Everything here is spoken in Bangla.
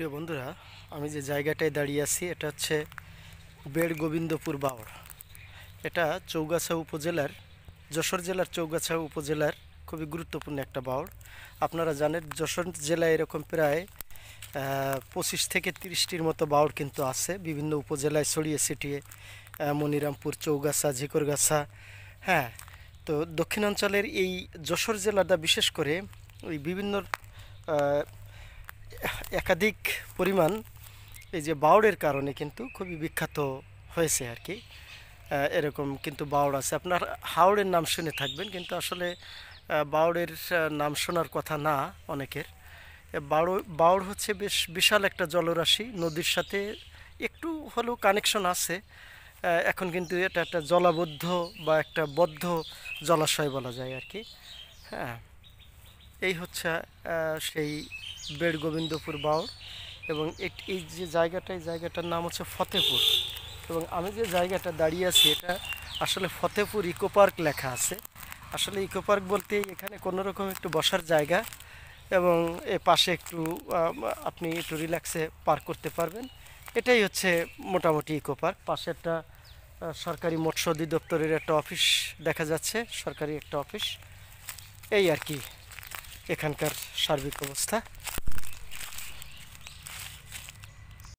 প্রিয় বন্ধুরা, আমি যে জায়গাটায় দাঁড়িয়ে আছি এটা হচ্ছে বেড় গোবিন্দপুর বাওড়। এটা চৌগাছা উপজেলার, যশোর জেলার চৌগাছা উপজেলার খুবই গুরুত্বপূর্ণ একটা বাওড়। আপনারা জানেন যশোর জেলায় এরকম প্রায় 25 থেকে 30টির মতো বাওড় কিন্তু আছে, বিভিন্ন উপজেলায় ছড়িয়ে ছিটিয়ে। মনিরামপুর, চৌগাছা, ঝিকরগাছা। হ্যাঁ, তো দক্ষিণাঞ্চলের এই যশোর জেলাটা বিশেষ করে ওই বিভিন্ন আহ, একাধিক পরিমাণ এই যে বাওড়ের কারণে কিন্তু খুবই বিখ্যাত হয়েছে আর কি। এরকম কিন্তু বাওড় আছে, আপনার হাওড়ের নাম শুনে থাকবেন, কিন্তু আসলে বাওড়ের নাম শোনার কথা না অনেকের। বাওড় হচ্ছে বেশ বিশাল একটা জলরাশি, নদীর সাথে একটু হলেও কানেকশন আছে। এখন কিন্তু এটা একটা জলাবদ্ধ বা একটা বদ্ধ জলাশয় বলা যায় আর কি। হ্যাঁ, এই হচ্ছে সেই বেড় গোবিন্দপুর বাওড়। এবং এই যে জায়গাটা, এই জায়গাটার নাম হচ্ছে ফতেপুর। এবং আমি যে জায়গাটা দাঁড়িয়ে আছি এটা আসলে ফতেপুর ইকো পার্ক লেখা আছে। আসলে ইকো পার্ক বলতে এখানে কোনো রকম একটু বসার জায়গা এবং এ পাশে একটু আপনি একটু রিল্যাক্সে পার্ক করতে পারবেন। এটাই হচ্ছে মোটামুটি ইকো পার্ক। পাশে একটা সরকারি মৎস্য অধিদপ্তরের একটা অফিস দেখা যাচ্ছে, সরকারি একটা অফিস। এই আর কি এখানকার সার্বিক অবস্থা।